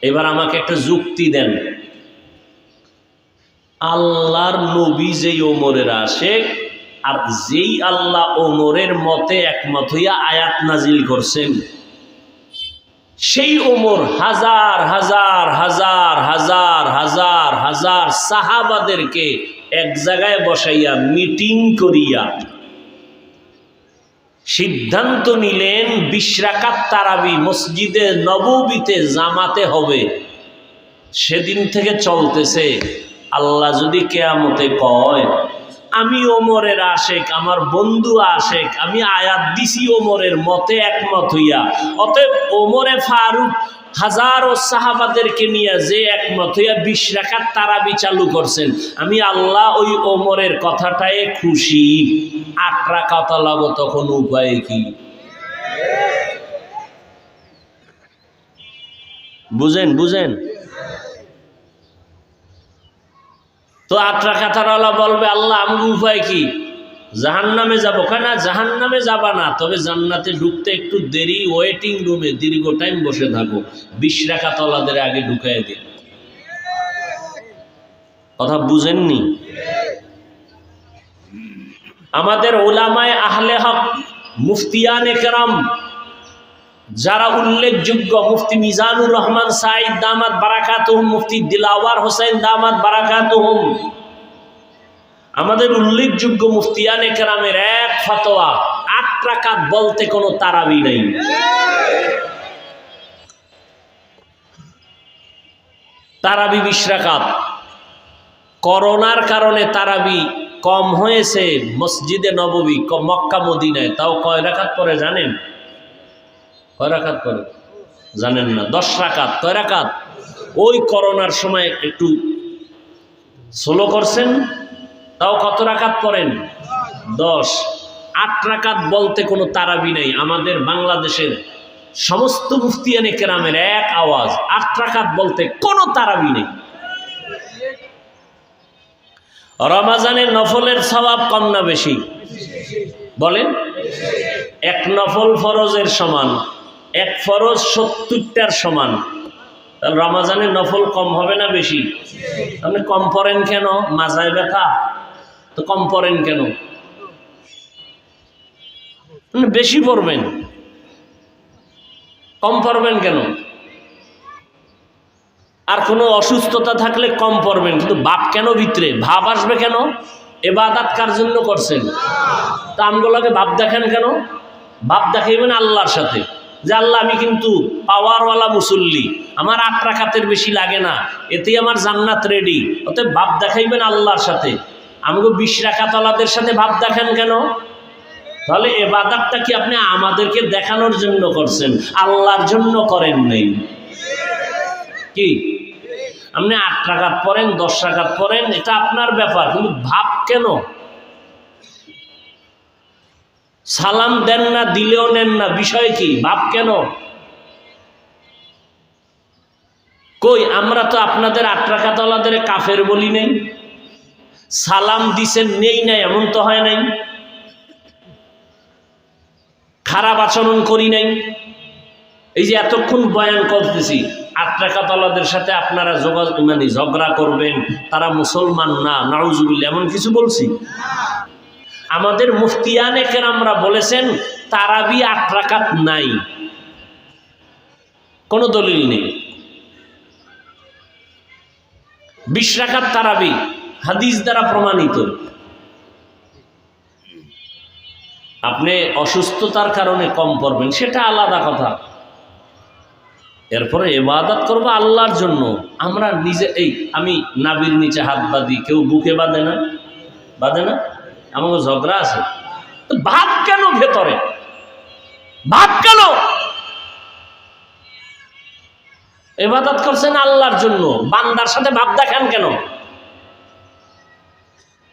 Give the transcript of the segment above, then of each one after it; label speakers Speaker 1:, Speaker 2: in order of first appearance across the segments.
Speaker 1: এবার আমাকে একটা যুক্তি দেন, আল্লাহর নবী যেই ওমরের আশেক, আর যেই আল্লাহ ওমরের মতে একমত হইয়া আয়াত নাজিল করছেন, সেই ওমর হাজার হাজার হাজার হাজার হাজার হাজার সাহাবাদেরকে এক জায়গায় বসাইয়া মিটিং করিয়া সিদ্ধান্ত নিলেন 20 রাকাত তারাবি মসজিদে নববীতে জামাতে হবে। সেদিন থেকে চলতেছে। আল্লাহ যদি কিয়ামতে কয় আমি ওমরের আশেক, আমার বন্ধু আশেক, আমি আয়াত দিছি ওমরের মতে একমত হইয়া, অতএব ওমরে ফারুক হাজারো সাহাবাদেরকে নিয়ে যে একমত হইয়া 20 রাকাত তারাবি চালু করছেন, আমি আল্লাহ ওই ওমরের কথাটায় খুশি। 8 রাকাত লাগো, তখন উপায় কি? বুঝেন বুঝেন তো 8 রাকাত আল্লাহ বলবে, আল্লাহ আমার উপায় কি? জাহান্নামে যাবো? কেন জাহান্নামে যাবা না, তবে জান্নাতে ঢুকতে একটু দেরি, ওয়েটিং রুমে দীর্ঘ টাইম বসে থাকো, 20 রাকাত আল্লাহদের আগে ঢুকাই দিন। কথা বুঝেননি? আমাদের উলামায়ে আহলে হক, মুফতিয়ানে কেরাম যারা উল্লেখযোগ্য, মুফতি মিজানুর রহমান সাঈদ দামাত বারাকাতুহুম, মুফতি দিলাওয়ার হোসেন দামাত বারাকাতুহুম, আমাদের উল্লেখযোগ্য মুফতিয়ানে কেরামের এক ফতোয়া, 8 রাকাত বলতে কোনো তারাবি নাই। তারাবি 20 রাকাত। করোনার কারণে তারাবি কম হয়েছে মসজিদে নববী, মক্কা মদিনায়। তাও কয় রাকাত পরে জানেন? কয় রাকাত পরে জানেন না? 10 রাকাত। কয় রাকাত? ওই করোনার সময় একটু স্লো করছেন, তাও কত রাকাত পড়েন? 10। 8 রাকাত বলতে কোনো তারাবি নেই। আমাদের বাংলাদেশের সমস্ত মুফতিয়ানে কেরামের এক আওয়াজ, 8 রাকাত বলতে কোনো তারাবি নেই। রমাজানের নফলের সওয়াব কম না বেশি? বলেন। 1 নফল ফরজের সমান, 1 ফরজ 70টার সমান। তাহলে রমাজানের নফল কম হবে না বেশি? আপনি কম পড়েন কেন? মাজায় ব্যথা তো কম পড়েন কেন? বেশি পড়বেন, কম পড়বেন কেন? আর কোনো অসুস্থতা থাকলে কম পড়বেন, কিন্তু ভাব কেন ভিতরে? ভাব আসবে কেন? ইবাদত কার জন্য করছেন? তা আমগুলোকে ভাব দেখেন কেন? ভাব দেখাইবেন আল্লাহর সাথে, যে আল্লাহ আমি কিন্তু পাওয়ারওয়ালা মুসল্লি, আমার 8 রাকাতের বেশি লাগে না, এতেই আমার জান্নাত রেডি। অতএব ভাব দেখাইবেন আল্লাহর সাথে। আমাকে 20 রাকাতওয়ালাদের সাথে ভাব দেখেন কেন? তাহলে ইবাদতটা কি আপনি আমাদেরকে দেখানোর জন্য করছেন, আল্লাহর জন্য করেন নাই? কি আপনি 8 রাকাত পড়েন, 10 রাকাত পড়েন, এটা আপনার ব্যাপার, কিন্তু ভাব কেন? সালাম দেন না, দিলেও নেন না, বিষয় কি? ভাব কেন? কই আমরা তো আপনাদের 8 রাকাতওয়ালাদের কাফের বলি নাই, সালাম দিছেন নেই নাই এমন তো হয় নাই, খারাপ আচরণ করি নাই। এই যে এতক্ষণ বয়ান করতেছি, 8 রাকাতওয়ালাদের সাথে আপনারা ঝগড়া করবেন, তারা মুসলমান না, নাউজুবিল্লাহ, এমন কিছু বলছি? আমাদের মুফতিয়ানে কেরামরা বলেছেন তারাবি 8 রাকাত নাই, কোনো দলিল নেই। 20 রাকাত তারাবি হাদিস দ্বারা প্রমাণিত। আপনি অসুস্থতার কারণে কম পড়বেন, সেটা আলাদা কথা। এরপরে ইবাদত করবো আল্লাহর জন্য। আমরা নিজে, এই আমি নাভির নিচে হাত বাঁধি, কেউ বুকে বাঁধে না? বাঁধে না? আমাকে ঝগড়া আছে তো ভাব কেন ভেতরে? ভাব কেন? ইবাদত করছেন আল্লাহর জন্য, বান্দার সাথে ভাব দেখান কেন?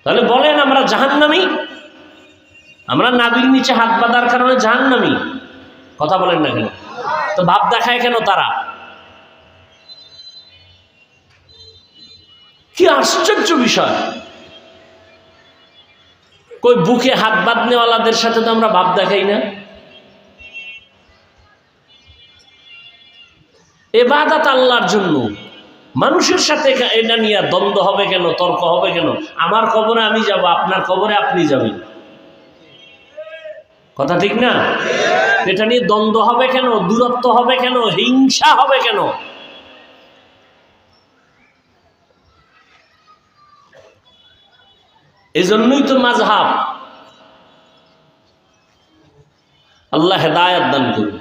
Speaker 1: তাহলে বলেন আমরা জাহান্নামী? আমরা নাভির নিচে হাত বাঁধার কারণে জাহান্নামী? কথা বলেন না কেন? তো ভাব দেখায় কেন তারা? কি আশ্চর্য বিষয়! কই বুকে হাত বাঁধনেওয়ালাদের সাথে তো আমরা ভাব দেখাই না। ইবাদত আল্লাহর জন্য। মানুষের সাথে এটা নিয়ে দ্বন্দ্ব হবে কেন, তর্ক হবে কেন? আমার কবরে আমি যাব, আপনার কবরে আপনি যাবেন, কথা ঠিক না? এটা নিয়ে দ্বন্দ্ব হবে কেন, দূরত্ব হবে কেন, হিংসা হবে কেন? এজন্যই তো মাযহাব। আল্লাহ হেদায়েত দান করুন।